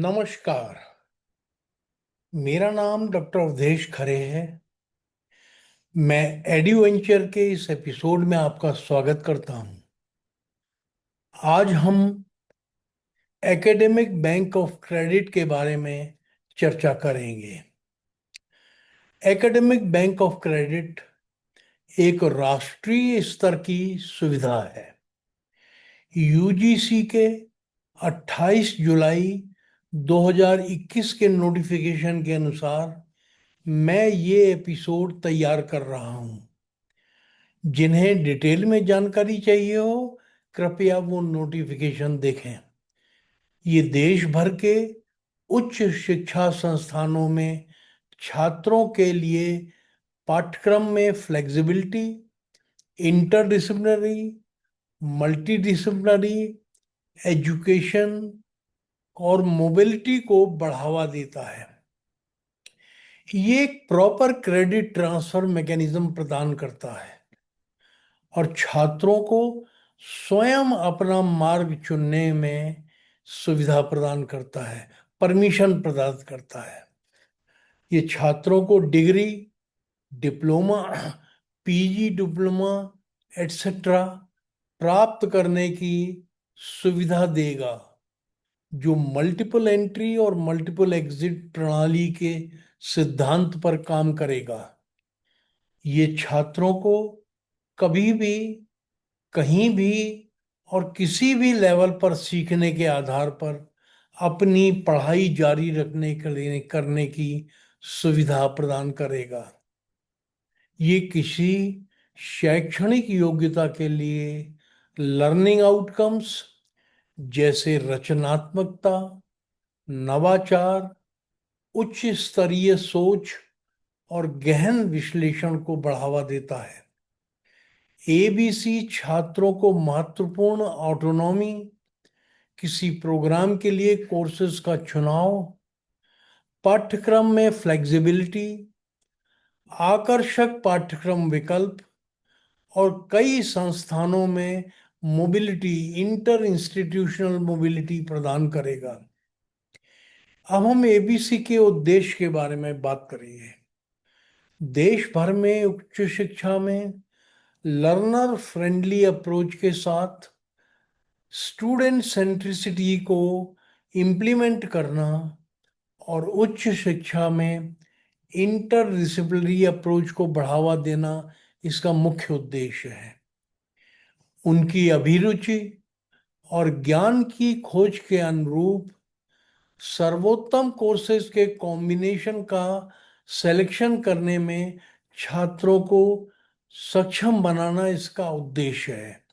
नमस्कार। मेरा नाम डॉक्टर अवधेश खरे है। मैं एडवेंचर के इस एपिसोड में आपका स्वागत करता हूं। आज हम एकेडमिक बैंक ऑफ क्रेडिट के बारे में चर्चा करेंगे। एकेडमिक बैंक ऑफ क्रेडिट एक राष्ट्रीय स्तर की सुविधा है। यूजीसी के 28 जुलाई 2021 के नोटिफिकेशन के अनुसार मैं ये एपिसोड तैयार कर रहा हूं। जिन्हें डिटेल में जानकारी चाहिए हो, कृपया वो नोटिफिकेशन देखें। ये देश भर के उच्च शिक्षा संस्थानों में छात्रों के लिए पाठ्यक्रम में फ्लेक्सिबिलिटी, इंटरडिसिप्लिनरी, मल्टीडिसिप्लिनरी एजुकेशन और मोबिलिटी को बढ़ावा देता है। ये एक प्रॉपर क्रेडिट ट्रांसफर मैकेनिज्म प्रदान करता है और छात्रों को स्वयं अपना मार्ग चुनने में सुविधा प्रदान करता है, परमिशन प्रदान करता है। ये छात्रों को degree, diploma, PG diploma etcetera प्राप्त करने की सुविधा देगा, जो मल्टीपल एंट्री और मल्टीपल एग्जिट प्रणाली के सिद्धांत पर काम करेगा। ये छात्रों को कभी भी, कहीं भी और किसी भी लेवल पर सीखने के आधार पर अपनी पढ़ाई जारी रखने के लिए करने की सुविधा प्रदान करेगा। ये किसी शैक्षणिक योग्यता के लिए लर्निंग आउटकम्स जैसे रचनात्मकता, नवाचार, उच्च स्तरीय सोच और गहन विश्लेषण को बढ़ावा देता है। एबीसी छात्रों को महत्वपूर्ण ऑटोनॉमी, किसी प्रोग्राम के लिए कोर्सेज का चुनाव, पाठ्यक्रम में फ्लेक्सिबिलिटी, आकर्षक पाठ्यक्रम विकल्प और कई संस्थानों में मोबिलिटी, इंटर इंस्टीट्यूशनल मोबिलिटी प्रदान करेगा। अब हम एबीसी के उद्देश्य के बारे में बात करेंगे। देश भर में उच्च शिक्षा में लर्नर फ्रेंडली अप्रोच के साथ स्टूडेंट सेंट्रिसिटी को इम्प्लीमेंट करना और उच्च शिक्षा में इंटरडिसिप्लिनरी अप्रोच को बढ़ावा देना इसका मुख्य उद्देश्य है। उनकी अभिरुचि और ज्ञान की खोज के अनुरूप सर्वोत्तम कोर्सेज के कॉम्बिनेशन का सिलेक्शन करने में छात्रों को सक्षम बनाना इसका उद्देश्य है।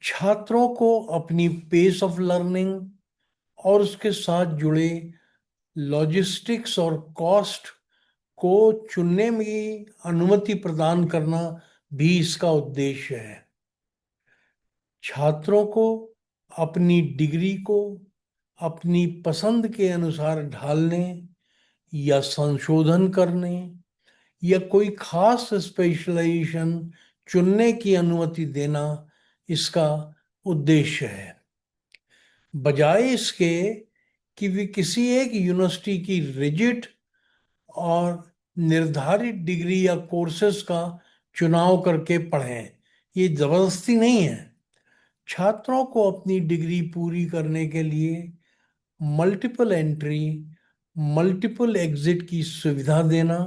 छात्रों को अपनी पेस ऑफ लर्निंग और उसके साथ जुड़े लॉजिस्टिक्स और कॉस्ट को चुनने में अनुमति प्रदान करना भी इसका उद्देश्य है। छात्रों को अपनी डिग्री को अपनी पसंद के अनुसार ढालने या संशोधन करने या कोई खास स्पेशलाइजेशन चुनने की अनुमति देना इसका उद्देश्य है। बजाय इसके कि वे किसी एक यूनिवर्सिटी की रिजिड और निर्धारित डिग्री या कोर्सेज का चुनाव करके पढ़ें। ये जबरदस्ती नहीं है। छात्रों को अपनी डिग्री पूरी करने के लिए मल्टीपल एंट्री, मल्टीपल एग्जिट की सुविधा देना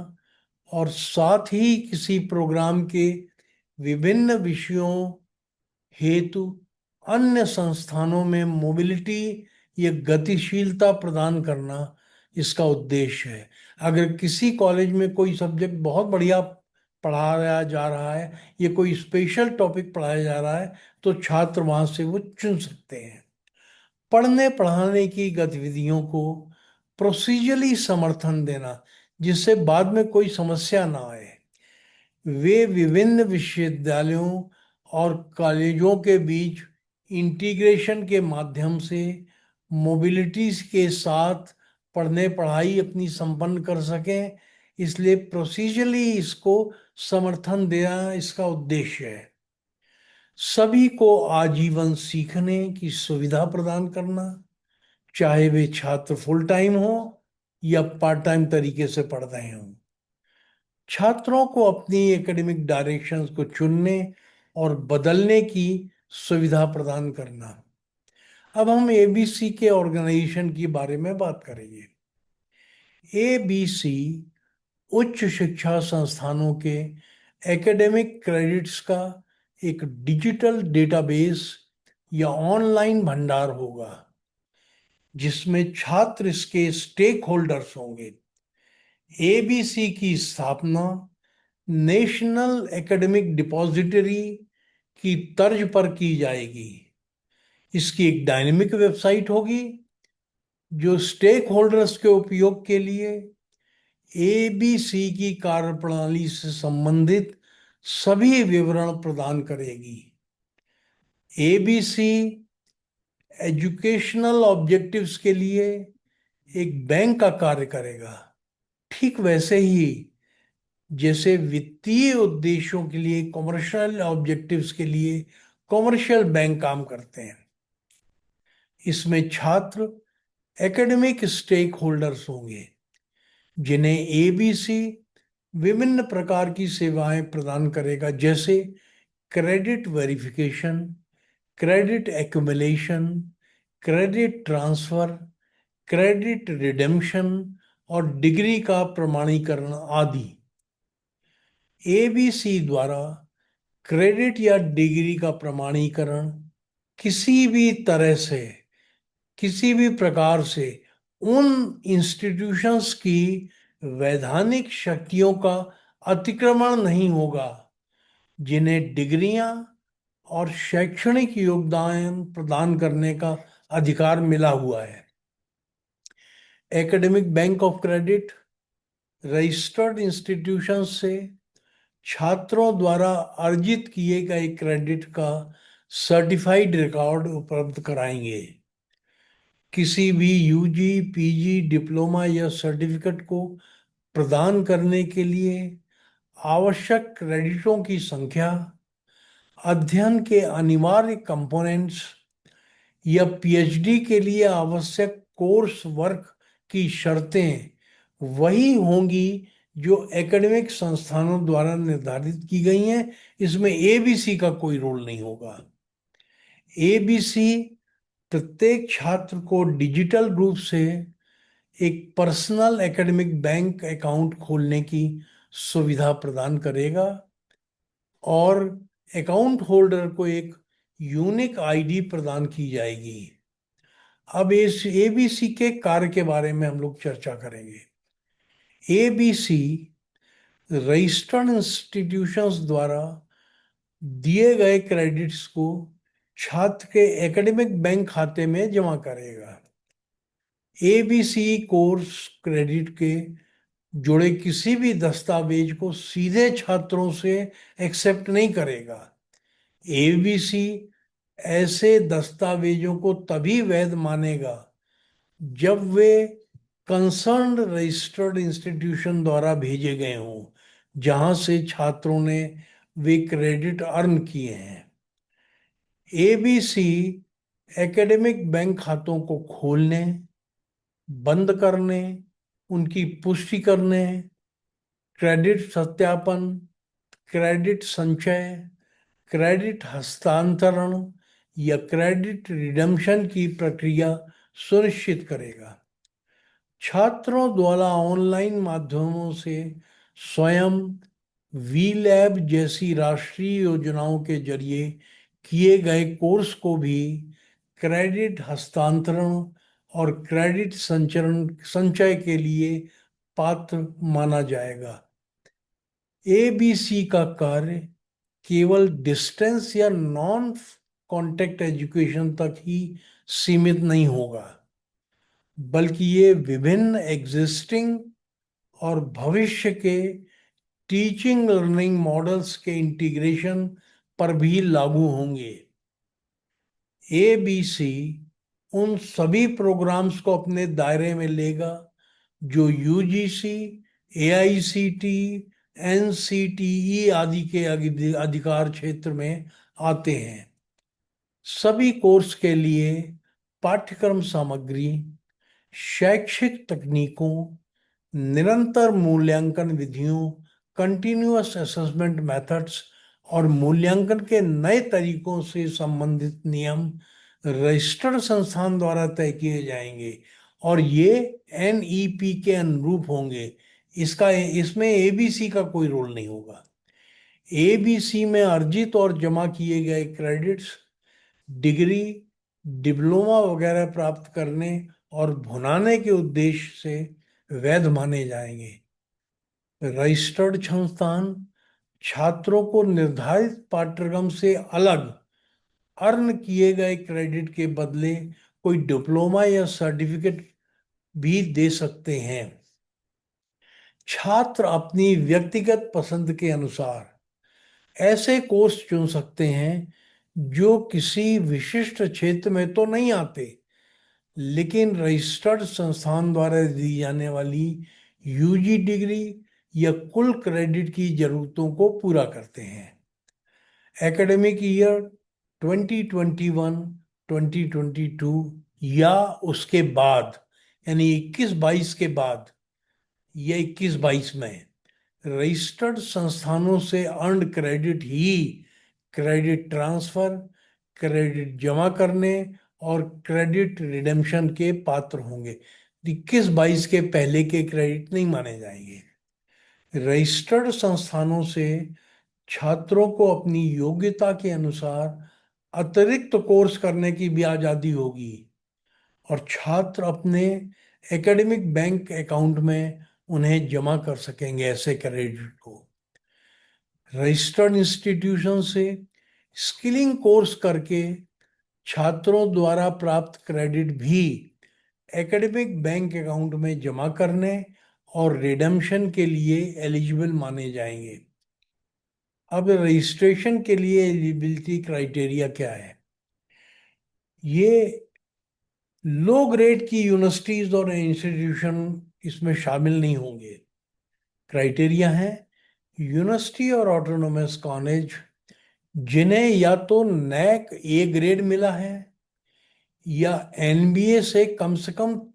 और साथ ही किसी प्रोग्राम के विभिन्न विषयों हेतु अन्य संस्थानों में मोबिलिटी या गतिशीलता प्रदान करना इसका उद्देश्य है। अगर किसी कॉलेज में कोई सब्जेक्ट बहुत बढ़िया पढ़ाया जा रहा है या कोई स्पेशल टॉपिक पढ़ाया जा रहा है तो छात्र वहाँ से वो चुन सकते हैं। पढ़ने पढ़ाने की गतिविधियों को प्रोसीजरली समर्थन देना, जिससे बाद में कोई समस्या ना आए। वे विभिन्न विश्वविद्यालयों और कॉलेजों के बीच इंटीग्रेशन के माध्यम से मोबिलिटीज के साथ पढ़ने पढ़ाई अपनी संपन्न कर सकें, इसलिए प्रोसीजरली इसको समर्थन देना इसका उद्देश्य है। सभी को आजीवन सीखने की सुविधा प्रदान करना, चाहे वे छात्र फुल टाइम हो या पार्ट टाइम तरीके से पढ़ रहे हों। छात्रों को अपनी एकेडमिक डायरेक्शंस को चुनने और बदलने की सुविधा प्रदान करना। अब हम एबीसी के ऑर्गेनाइजेशन के बारे में बात करेंगे। एबीसी उच्च शिक्षा संस्थानों के एकेडमिक क्रेडिट्स का एक डिजिटल डेटाबेस या ऑनलाइन भंडार होगा, जिसमें छात्र इसके स्टेक होल्डर्स होंगे। एबीसी की स्थापना नेशनल एकेडमिक डिपॉजिटरी की तर्ज पर की जाएगी। इसकी एक डायनेमिक वेबसाइट होगी जो स्टेक होल्डर्स के उपयोग के लिए एबीसी की कार्यप्रणाली से संबंधित सभी विवरण प्रदान करेगी। एबीसी एजुकेशनल ऑब्जेक्टिव्स के लिए एक बैंक का कार्य करेगा, ठीक वैसे ही जैसे वित्तीय उद्देश्यों के लिए, कॉमर्शियल ऑब्जेक्टिव्स के लिए कॉमर्शियल बैंक काम करते हैं। इसमें छात्र एकेडमिक स्टेक होल्डर्स होंगे, जिन्हें एबीसी विभिन्न प्रकार की सेवाएं प्रदान करेगा, जैसे credit verification, credit accumulation, credit transfer, credit redemption और डिग्री का प्रमाणीकरण आदि। एबीसी द्वारा क्रेडिट या डिग्री का प्रमाणीकरण किसी भी तरह से, किसी भी प्रकार से उन इंस्टीट्यूशंस की वैधानिक शक्तियों का अतिक्रमण नहीं होगा जिन्हें डिग्रियां और शैक्षणिक योगदान प्रदान करने का अधिकार मिला हुआ है। Academic bank of credit registered institution से छात्रों द्वारा अर्जित किए गए क्रेडिट का सर्टिफाइड रिकॉर्ड उपलब्ध कराएंगे। किसी भी यूजी, पीजी, डिप्लोमा या सर्टिफिकेट को प्रदान करने के लिए आवश्यक क्रेडिटों की संख्या, अध्ययन के अनिवार्य कंपोनेंट्स या पीएचडी के लिए आवश्यक कोर्स वर्क की शर्तें वही होंगी जो एकेडमिक संस्थानों द्वारा निर्धारित की गई हैं। इसमें एबीसी का कोई रोल नहीं होगा। एबीसी प्रत्येक छात्र को डिजिटल रूप से एक पर्सनल एकेडमिक बैंक अकाउंट खोलने की सुविधा प्रदान करेगा और अकाउंट होल्डर को एक यूनिक आईडी प्रदान की जाएगी। अब इस एबीसी के कार्य के बारे में हम लोग चर्चा करेंगे। एबीसी रजिस्टर्ड इंस्टीट्यूशंस द्वारा दिए गए क्रेडिट्स को छात्र के एकेडमिक बैंक खाते में जमा करेगा। एबीसी कोर्स क्रेडिट के जुड़े किसी भी दस्तावेज को सीधे छात्रों से एक्सेप्ट नहीं करेगा। एबीसी ऐसे दस्तावेजों को तभी वैध मानेगा जब वे कंसर्न्ड रजिस्टर्ड इंस्टीट्यूशन द्वारा भेजे गए हों, जहां से छात्रों ने वे क्रेडिट अर्न किए हैं। एबीसी एकेडमिक बैंक खातों को खोलने, बंद करने, उनकी पुष्टि करने, क्रेडिट सत्यापन, क्रेडिट संचय, क्रेडिट हस्तांतरण या क्रेडिट रिडम्पशन की प्रक्रिया सुनिश्चित करेगा। छात्रों द्वारा ऑनलाइन माध्यमों से स्वयं वी लैब जैसी राष्ट्रीय योजनाओं के जरिए किए गए कोर्स को भी क्रेडिट हस्तांतरण और क्रेडिट संचय के लिए पात्र माना जाएगा। एबीसी का कार्य केवल डिस्टेंस या नॉन कॉन्टेक्ट एजुकेशन तक ही सीमित नहीं होगा, बल्कि ये विभिन्न एग्जिस्टिंग और भविष्य के टीचिंग लर्निंग मॉडल्स के इंटीग्रेशन पर भी लागू होंगे। एबीसी उन सभी प्रोग्राम्स को अपने दायरे में लेगा जो यूजीसी, एआईसीटी, एनसीटीई आदि के अधिकार क्षेत्र में आते हैं। सभी कोर्स के लिए पाठ्यक्रम सामग्री, शैक्षिक तकनीकों, निरंतर मूल्यांकन विधियों, कंटिन्यूअस असेसमेंट मेथड्स और मूल्यांकन के नए तरीकों से संबंधित नियम रजिस्टर्ड संस्थान द्वारा तय किए जाएंगे और ये एनईपी के अनुरूप होंगे। इसमें एबीसी का कोई रोल नहीं होगा। एबीसी में अर्जित और जमा किए गए क्रेडिट्स डिग्री, डिप्लोमा वगैरह प्राप्त करने और भुनाने के उद्देश्य से वैध माने जाएंगे। रजिस्टर्ड संस्थान छात्रों को निर्धारित पाठ्यक्रम से अलग अर्न किए गए क्रेडिट के बदले कोई डिप्लोमा या सर्टिफिकेट भी दे सकते हैं। छात्र अपनी व्यक्तिगत पसंद के अनुसार ऐसे कोर्स चुन सकते हैं जो किसी विशिष्ट क्षेत्र में तो नहीं आते, लेकिन रजिस्टर्ड संस्थान द्वारा दी जाने वाली यूजी डिग्री या कुल क्रेडिट की जरूरतों को पूरा करते हैं। एकेडमिक ईयर 2021-2022 या उसके बाद, यानी 21-22 के बाद या 21-22 में रजिस्टर्ड संस्थानों से अर्न क्रेडिट ही क्रेडिट ट्रांसफर, क्रेडिट जमा करने और क्रेडिट रिडेम्पशन के पात्र होंगे। 21-22 के पहले के क्रेडिट नहीं माने जाएंगे। रजिस्टर्ड संस्थानों से छात्रों को अपनी योग्यता के अनुसार अतिरिक्त कोर्स करने की भी आज़ादी होगी और छात्र अपने एकेडमिक बैंक अकाउंट में उन्हें जमा कर सकेंगे ऐसे क्रेडिट को। रजिस्टर्ड इंस्टीट्यूशन से स्किलिंग कोर्स करके छात्रों द्वारा प्राप्त क्रेडिट भी एकेडमिक बैंक अकाउंट में जमा करने और रिडेम्पशन के लिए एलिजिबल माने जाएंगे। अब रजिस्ट्रेशन के लिए एलिजिबिलिटी क्राइटेरिया क्या है? ये लो ग्रेड की यूनिवर्सिटीज और इंस्टीट्यूशन इसमें शामिल नहीं होंगे। क्राइटेरिया है यूनिवर्सिटी और ऑटोनोमस कॉलेज जिन्हें या तो नैक ए ग्रेड मिला है या एनबीए से कम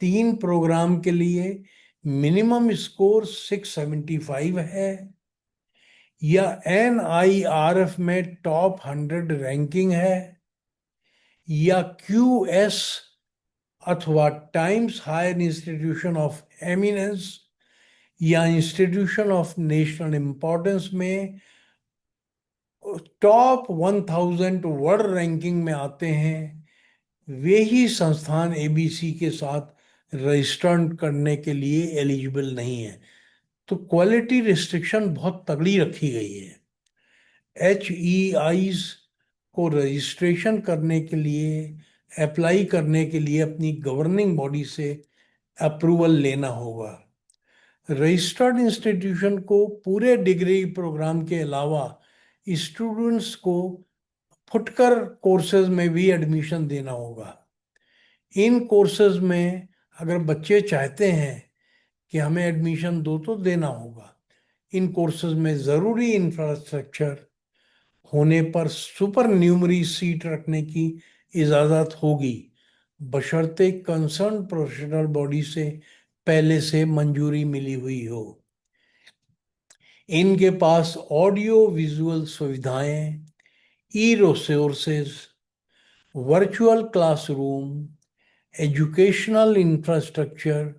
3 प्रोग्राम के लिए मिनिमम स्कोर 675 है या एनआईआरएफ में टॉप 100 रैंकिंग है या क्यूएस अथवा Times higher institution of eminence या इंस्टीट्यूशन ऑफ नेशनल इंपॉर्टेंस में टॉप 1000 वर्ल्ड रैंकिंग में आते हैं। वे ही संस्थान एबीसी के साथ रजिस्टर्ड करने के लिए एलिजिबल नहीं है। तो क्वालिटी रिस्ट्रिक्शन बहुत तगड़ी रखी गई है। HEIs को रजिस्ट्रेशन करने के लिए, अप्लाई करने के लिए अपनी गवर्निंग बॉडी से अप्रूवल लेना होगा। रजिस्टर्ड इंस्टीट्यूशन को पूरे डिग्री प्रोग्राम के अलावा स्टूडेंट्स को फुटकर कोर्सेज में भी एडमिशन देना होगा। इन कोर्सेज में अगर बच्चे चाहते हैं कि हमें एडमिशन दो तो देना होगा। इन कोर्सेज में ज़रूरी इंफ्रास्ट्रक्चर होने पर सुपर न्यूमरी सीट रखने की इजाज़त होगी, बशर्ते कंसर्न प्रोफेशनल बॉडी से पहले से मंजूरी मिली हुई हो। इनके पास ऑडियो विजुअल सुविधाएं, ई resources, virtual classroom, educational infrastructure,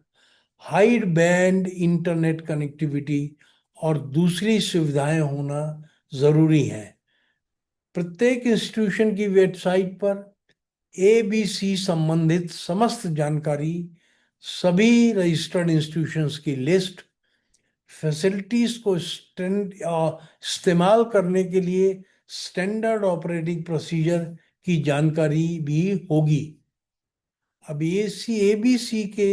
high band internet connectivity और दूसरी सुविधाएं होना जरूरी है। प्रत्येक इंस्टीट्यूशन की वेबसाइट पर एबीसी संबंधित समस्त जानकारी, सभी रजिस्टर्ड इंस्टीट्यूशंस की लिस्ट, फैसिलिटीज को इस्तेमाल करने के लिए स्टैंडर्ड ऑपरेटिंग प्रोसीजर की जानकारी भी होगी। अब एबीसी के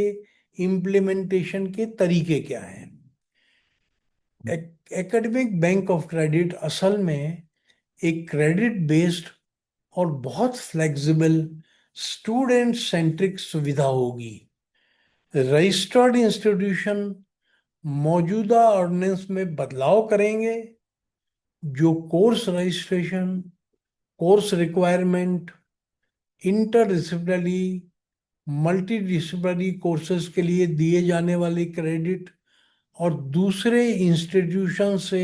इम्प्लीमेंटेशन के तरीके क्या हैं? एकेडमिक बैंक ऑफ क्रेडिट असल में एक क्रेडिट बेस्ड और बहुत फ्लेक्सिबल स्टूडेंट सेंट्रिक सुविधा होगी। रजिस्टर्ड इंस्टीट्यूशन मौजूदा ऑर्डिनेंस में बदलाव करेंगे जो course registration, course requirement, interdisciplinary, multi disciplinary courses के लिए दिए जाने वाले क्रेडिट और दूसरे इंस्टीट्यूशन से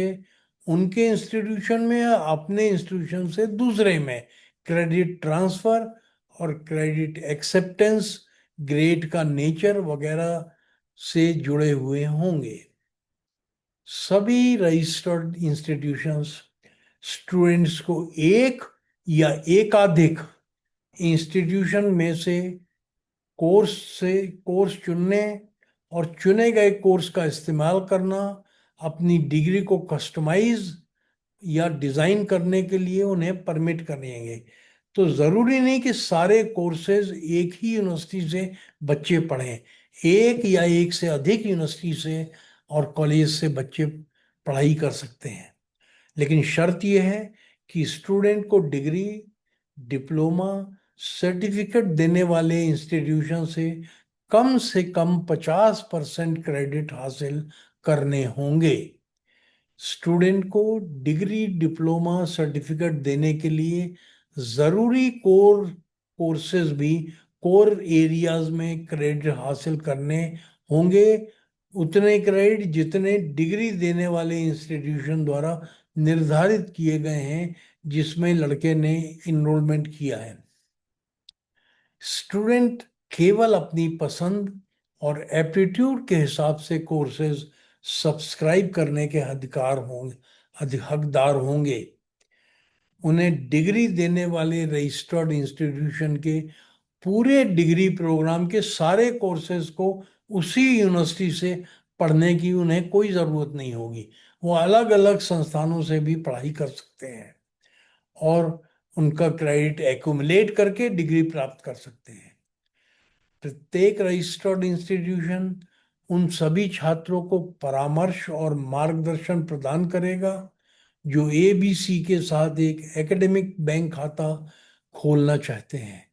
उनके इंस्टीट्यूशन में या अपने इंस्टीट्यूशन से दूसरे में क्रेडिट ट्रांसफर और क्रेडिट एक्सेप्टेंस, ग्रेड का नेचर वगैरह से जुड़े हुए होंगे। सभी रजिस्टर्ड इंस्टीट्यूशंस स्टूडेंट्स को एक या एकाधिक इंस्टीट्यूशन में से कोर्स चुनने और चुने गए कोर्स का इस्तेमाल करना, अपनी डिग्री को कस्टमाइज या डिज़ाइन करने के लिए उन्हें परमिट करेंगे। तो ज़रूरी नहीं कि सारे कोर्सेज एक ही यूनिवर्सिटी से बच्चे पढ़ें। एक या एक से अधिक यूनिवर्सिटी से और कॉलेज से बच्चे पढ़ाई कर सकते हैं। लेकिन शर्त यह है कि स्टूडेंट को डिग्री, डिप्लोमा, सर्टिफिकेट देने वाले इंस्टीट्यूशन से कम 50% क्रेडिट हासिल करने होंगे। स्टूडेंट को डिग्री, डिप्लोमा, सर्टिफिकेट देने के लिए ज़रूरी कोर्सेज भी कोर एरियाज में क्रेडिट हासिल करने होंगे, उतने क्रेडिट जितने डिग्री देने वाले इंस्टीट्यूशन द्वारा निर्धारित किए गए हैं जिसमें लड़के ने इनरोलमेंट किया है। स्टूडेंट केवल अपनी पसंद और एप्टीट्यूड के हिसाब से कोर्सेज सब्सक्राइब करने के हकदार होंगे। उन्हें डिग्री देने वाले रजिस्टर्ड इंस्टीट्यूशन के पूरे डिग्री प्रोग्राम के सारे कोर्सेज को उसी यूनिवर्सिटी से पढ़ने की उन्हें कोई ज़रूरत नहीं होगी। वो अलग अलग संस्थानों से भी पढ़ाई कर सकते हैं और उनका क्रेडिट एक्यूमुलेट करके डिग्री प्राप्त कर सकते हैं। प्रत्येक रजिस्टर्ड इंस्टीट्यूशन उन सभी छात्रों को परामर्श और मार्गदर्शन प्रदान करेगा जो एबीसी के साथ एक एकेडमिक बैंक खाता खोलना चाहते हैं।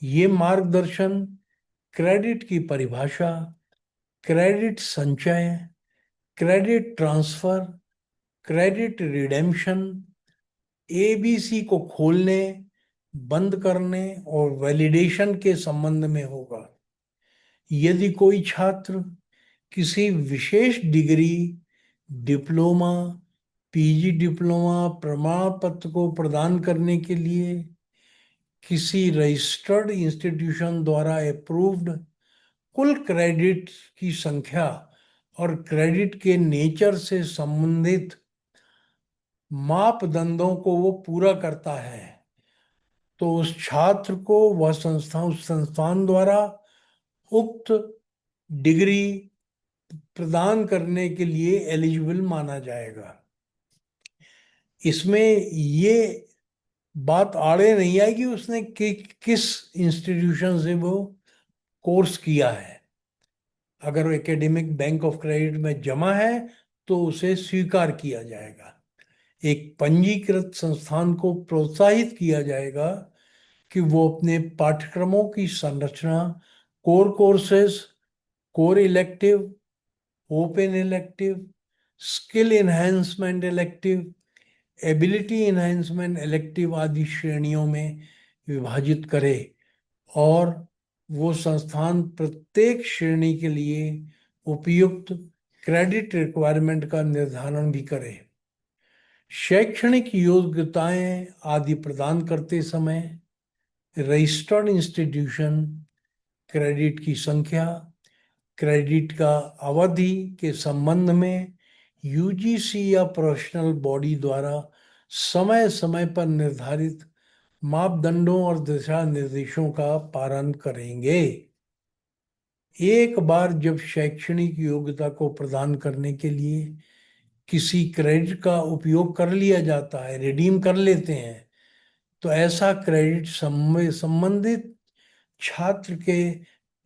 ये मार्गदर्शन क्रेडिट की परिभाषा, क्रेडिट संचय, credit transfer, credit redemption, ABC को खोलने, बंद करने और वैलिडेशन के संबंध में होगा। यदि कोई छात्र किसी विशेष डिग्री, डिप्लोमा, पीजी डिप्लोमा प्रमाण पत्र को प्रदान करने के लिए किसी रजिस्टर्ड इंस्टीट्यूशन द्वारा अप्रूव्ड कुल क्रेडिट की संख्या और क्रेडिट के नेचर से संबंधित मापदंडों को वो पूरा करता है तो उस छात्र को वह उस संस्थान द्वारा उक्त डिग्री प्रदान करने के लिए एलिजिबल माना जाएगा। इसमें ये बात आड़े नहीं आएगी उसने किस इंस्टीट्यूशन से वो कोर्स किया है। अगर एकेडमिक बैंक ऑफ क्रेडिट में जमा है तो उसे स्वीकार किया जाएगा। एक पंजीकृत संस्थान को प्रोत्साहित किया जाएगा कि वो अपने पाठ्यक्रमों की संरचना core courses, core elective, open elective, skill enhancement elective, ability enhancement elective आदि श्रेणियों में विभाजित करे और वो संस्थान प्रत्येक श्रेणी के लिए उपयुक्त क्रेडिट रिक्वायरमेंट का निर्धारण भी करे। शैक्षणिक योग्यताएं आदि प्रदान करते समय रजिस्टर्ड इंस्टीट्यूशन क्रेडिट की संख्या, क्रेडिट का अवधि के संबंध में यूजीसी या प्रोफेशनल बॉडी द्वारा समय समय पर निर्धारित मापदंडों और दिशा निर्देशों का पालन करेंगे। एक बार जब शैक्षणिक योग्यता को प्रदान करने के लिए किसी क्रेडिट का उपयोग कर लिया जाता है, रिडीम कर लेते हैं, तो ऐसा क्रेडिट संबंधित छात्र के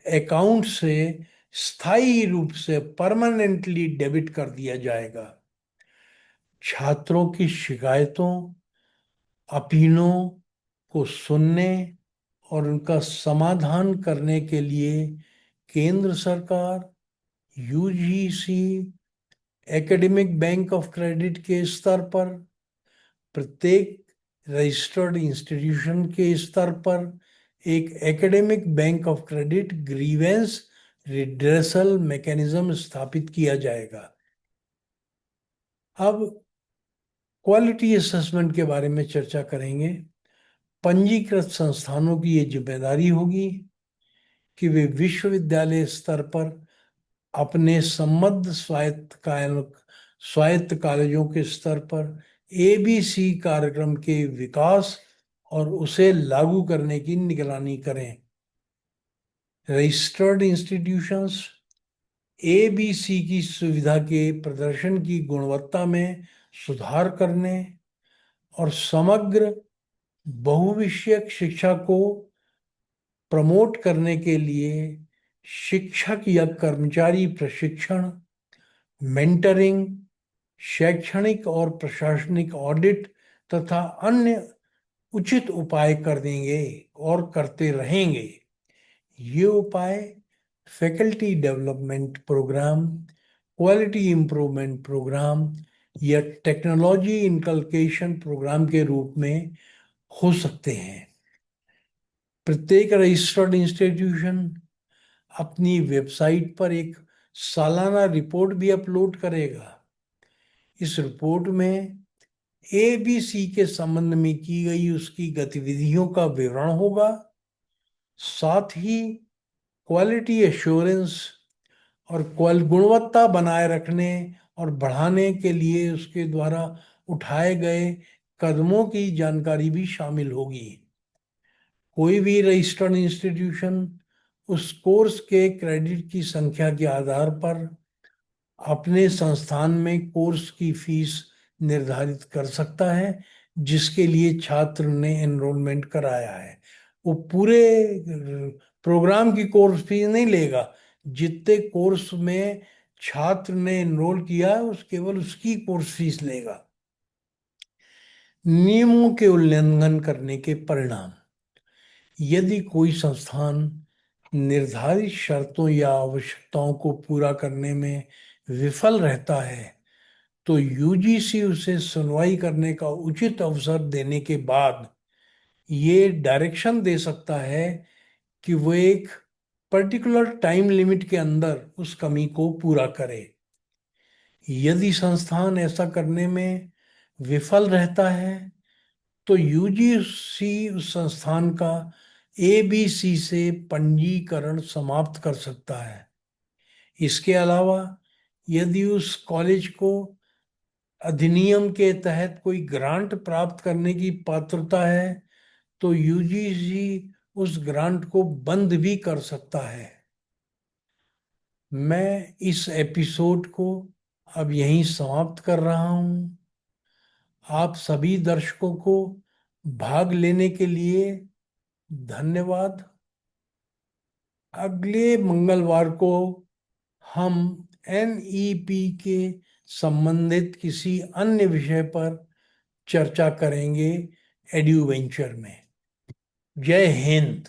अकाउंट से स्थायी रूप से परमानेंटली डेबिट कर दिया जाएगा। छात्रों की शिकायतों, अपीलों को सुनने और उनका समाधान करने के लिए केंद्र सरकार, UGC, academic bank of credit के स्तर पर, प्रत्येक रजिस्टर्ड इंस्टीट्यूशन के स्तर पर एक academic bank of credit grievance redressal mechanism स्थापित किया जाएगा। अब क्वालिटी असेसमेंट के बारे में चर्चा करेंगे। पंजीकृत संस्थानों की ये जिम्मेदारी होगी कि वे विश्वविद्यालय स्तर पर अपने संबद्ध स्वायत्त कॉलेजों के स्तर पर एबीसी कार्यक्रम के विकास और उसे लागू करने की निगरानी करें। रजिस्टर्ड इंस्टीट्यूशंस एबीसी की सुविधा के प्रदर्शन की गुणवत्ता में सुधार करने और समग्र बहुविषयक शिक्षा को प्रमोट करने के लिए शिक्षक या कर्मचारी प्रशिक्षण, मेंटरिंग, शैक्षणिक और प्रशासनिक ऑडिट तथा अन्य उचित उपाय कर देंगे और करते रहेंगे। ये उपाय faculty development programme, quality improvement programme या टेक्नोलॉजी इनकलकेशन प्रोग्राम के रूप में हो सकते हैं। प्रत्येक रजिस्टर्ड इंस्टीट्यूशन अपनी वेबसाइट पर एक सालाना रिपोर्ट भी अपलोड करेगा। इस रिपोर्ट में एबीसी के संबंध में की गई उसकी गतिविधियों का विवरण होगा। साथ ही क्वालिटी एश्योरेंस और गुणवत्ता बनाए रखने और बढ़ाने के लिए उसके द्वारा उठाए गए कदमों की जानकारी भी शामिल होगी। कोई भी रजिस्टर्ड इंस्टीट्यूशन उस कोर्स के क्रेडिट की संख्या के आधार पर अपने संस्थान में कोर्स की फीस निर्धारित कर सकता है जिसके लिए छात्र ने एनरोलमेंट कराया है। वो पूरे प्रोग्राम की कोर्स फीस नहीं लेगा, जितने कोर्स में छात्र ने एनरोल किया है उस केवल उसकी कोर्स फीस लेगा। नियमों के उल्लंघन करने के परिणाम। यदि कोई संस्थान निर्धारित शर्तों या आवश्यकताओं को पूरा करने में विफल रहता है तो यूजीसी उसे सुनवाई करने का उचित अवसर देने के बाद ये डायरेक्शन दे सकता है कि वो एक पर्टिकुलर टाइम लिमिट के अंदर उस कमी को पूरा करे। यदि संस्थान ऐसा करने में विफल रहता है तो यूजीसी उस संस्थान का एबीसी से पंजीकरण समाप्त कर सकता है। इसके अलावा यदि उस कॉलेज को अधिनियम के तहत कोई ग्रांट प्राप्त करने की पात्रता है तो यूजीसी उस ग्रांट को बंद भी कर सकता है। मैं इस एपिसोड को अब यहीं समाप्त कर रहा हूँ। आप सभी दर्शकों को भाग लेने के लिए धन्यवाद। अगले मंगलवार को हम एनईपी के संबंधित किसी अन्य विषय पर चर्चा करेंगे एड्यूवेंचर में। जय हिंद।